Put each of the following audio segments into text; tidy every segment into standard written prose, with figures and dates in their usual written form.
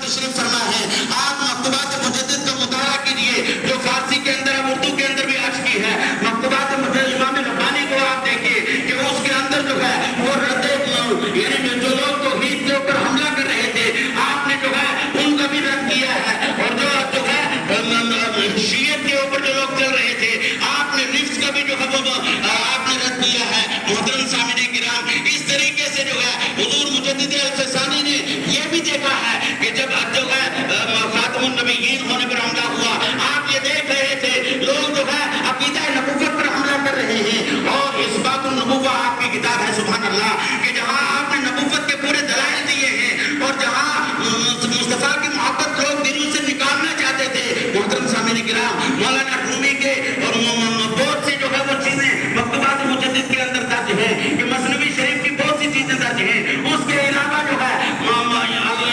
تشریف فرما ہے. آپ مکتوبات مجدد کا مطالعہ کیجئے جو فارسی کے اندر اب اردو کے اندر بھی آ چکی ہے. مکتوبات امام ربانی کو آپ دیکھیے کہ اس کے اندر جو ہے وہ رد یعنی جو لوگ توحید کے اوپر حملہ کر رہے تھے آپ نے جو ہے ان کا بھی رد کیا ہے. اور جو ہے شیعت کے اوپر جو لوگ چل رہے تھے آپ نے نفس کا بھی جو ہے وہ آپ نے رد کیا ہے. محترم سامعین کرام اس طریقے سے جو ہے حضور مجدد الفسانی نے یہ بھی دیکھا ہے کہ جب جو ہے خاتم النبیین ہونے پر حملہ ہوا آپ یہ دیکھ رہے تھے لوگ جو ہے عقیدہ نبوت پر حملہ کر رہے ہیں. اور اثبات النبوہ آپ کی کتاب ہے سبحان اللہ کہ جہاں آپ نے نبوت کے پورے دلائل دیے ہیں اور جہاں مصطفیٰ کی محبت لوگ دلوں سے نکالنا چاہتے تھے. محترم سامعین کرام مولانا رومی کے اور بہت سی جو ہے وہ چیزیں مکتوبات مجدد کے اندر درج ہیں کہ مثنوی شریف کی بہت سی چیزیں درج ہیں. اس کے علاوہ جو ہے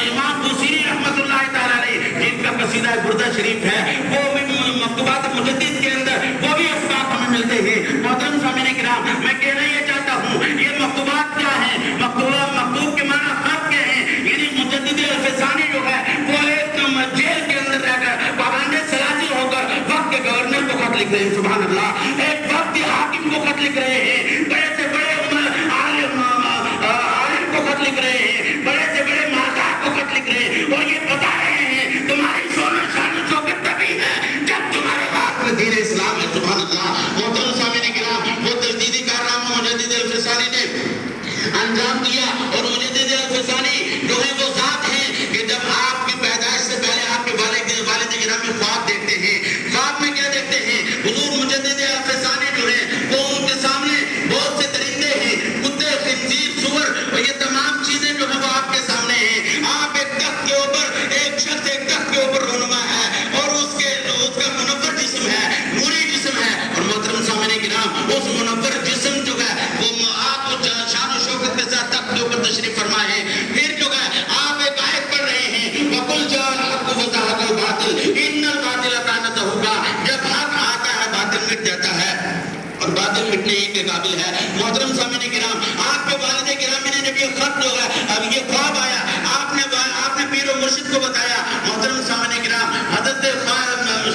امام بوصیری رحمۃ اللہ تعالیٰ علیہ جن کا قصیدہ بردہ شریف ہے وہ بھی مکتوبات مجدد کے اندر وہ بھی اسباق ہمیں ملتے ہیں. محترم سامعین کرام میں کہنا یہ چاہتا ہوں یہ مکتوبات کیا ہیں؟ مکتوب کے معنی خط کے ہیں. یعنی مجدد الفسانی جو ہے وہ ایک جیل کے اندر رہ کر پابند سلاسل ہو کر وقت کے گورنر کو خط لکھ رہے ہیں سبحان اللہ. ایک وقت کے حاکم کو خط لکھ رہے ہیں, بڑے سے بڑے عالم کو خط لکھ رہے ہیں, بڑے سے بڑے مالدار کو خط لکھ رہے ہیں اور یہ بتا رہے ہیں تمہاری شان و شوکت تبھی ہے جب تمہارے ہاتھ میں دین اسلام ہے سبحان اللہ. محترم سامعین کرام وہ تجدیدی کارنامہ مجدد الفسانی نے انجام دیا اور مجدد الفسانی جو ہے وہ ذات ہیں کہ جب آپ کی پیدائش سے پہلے آپ کے والد گرامی خواب دیکھتے ہیں. خواب میں کیا دیکھتے ہیں؟ حضور مجدد الفسانی جو ہے وہ ان کے سامنے بہت سے درندے ہیں, کتے, خنزیر, سور اور یہ تمام چیزیں جو ہے وہ آپ کے سامنے ہیں. آپ ایک تخت کے اوپر ایک شخص ایک تخت کے اوپر رونما ہے اور اس کا منور جسم ہے, نوری جسم ہے. اور محترم سامعین کرام اس منور جسم جو ہے وہ آپ شان و شوکت کے ساتھ تخت کے اوپر تشریف فرما ہے. پھر جو ہے آپ ایک آیت پڑھ رہے ہیں وَقُلْ جَاءَ الْحَقُّ وَزَهَقَ الْبَاطِلُ إِنَّ الْبَاطِلَ كَانَ زَهُوقًا. جب حق آتا ہے باطل مٹ جاتا ہے اور باطل مٹنے ہی کے قابل ہے. محترم سامعین کرام آپ کے والد گرامی نے جب یہ خط جو ہے اب یہ خواب آیا آپ نے پیر و مرشد کو بتایا. محترم سامعین کرام حضرت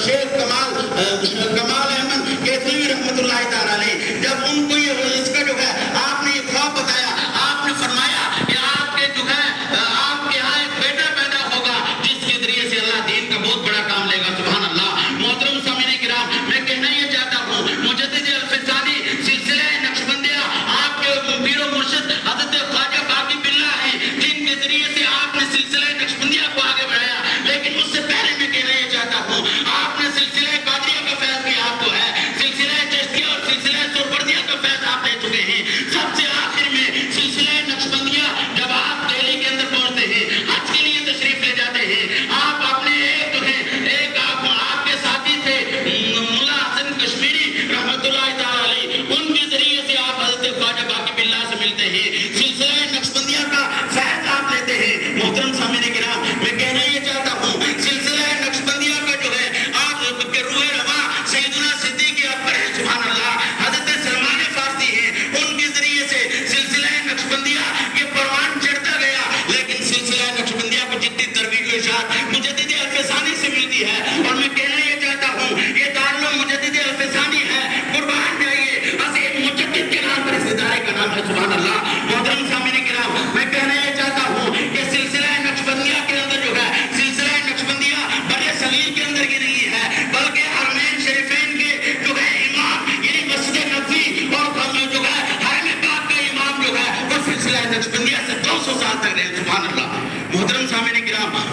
شیخ کمال احمد کیتھلوی رحمۃ اللہ تعالیٰ علیہ جب ان کو اس کا جو ہے آپ نے یہ خواب بتایا آپ نے فرمایا کہ آپ کے جو ہے آپ کے یہاں ایک بیٹا پیدا ہوگا جس کے ذریعے سے اللہ دین کا بہت بڑا کام لے گا سبحان اللہ. محترم سامعین کرام میں کہنا یہ چاہتا ہوں مجدد الفسانی سلسلہ نقشبندیہ آپ کے پیر و مرشد حضرت خواجہ باقی باللہ ہیں جن کے ذریعے سے آپ نے سلسلہ نقشبندیہ کو آگے بڑھایا. لیکن اس سے پہلے میں کہنا یہ چاہتا ہوں آپ نے سلسلہ قادریہ کا فیض بھی آپ کو ہے, سلسلہ چشتیہ اور سلسلہ سربردیہ کا فیض آپ لے چکے ہیں. سب سے آخر میں سلسلہ نقشبندیہ جب آپ دہلی کے اندر پہنچتے ہیں حج کے لیے تشریف لے جاتے ہیں آپ اپنے ایک جو ہے ایک آپ کے ساتھی تھے ملا حسن کشمیری رحمۃ اللہ تعالیٰ علیہ ان کے ذریعے سے آپ حضرت خواجہ باقی باللہ سے ملتے ہیں, سلسلہ نقشبندیہ کا فیض آپ لیتے ہیں. محترم سامعین کرام میں کہنا یہ چاہتا ہوں سلسلہ نقشبندیہ کا جو ہے آپ کے روح رواں سیدنا صدیق اکبر ہے سبحان اللہ, حضرت سلمان فارسی ہیں ان کے ذریعے سے سلسلہ نقشبندیہ یہ پروان چڑھتا گیا. لیکن سلسلہ نقشبندیہ کو جتنی ترویج و اشاعت مجدد الفسانی سے ملتی ہے اور میں کہنا یہ چاہتا ہوں یہ دارالعلوم مجدد الفسانی ہے قربان جائیے عظیم مجدد کے نام پر اس ادارے کا نام ہے سبحان اللہ. محترم سامعین کرام میں کہنا یہ چاہتا ہوں کہ سلسلہ نقشبندیہ کے اندر جو ہے سلسلہ نقشبندیہ بڑے صغیر کے اندر ہی نہیں ہے بلکہ حرمین شریفین کے جو ہے امام یعنی مسجد نبوی اور جو ہے حرم پاک کا امام جو ہے وہ سلسلہ نقشبندیہ سے 200 سال تک رہے سبحان اللہ. محترم سامعین کرام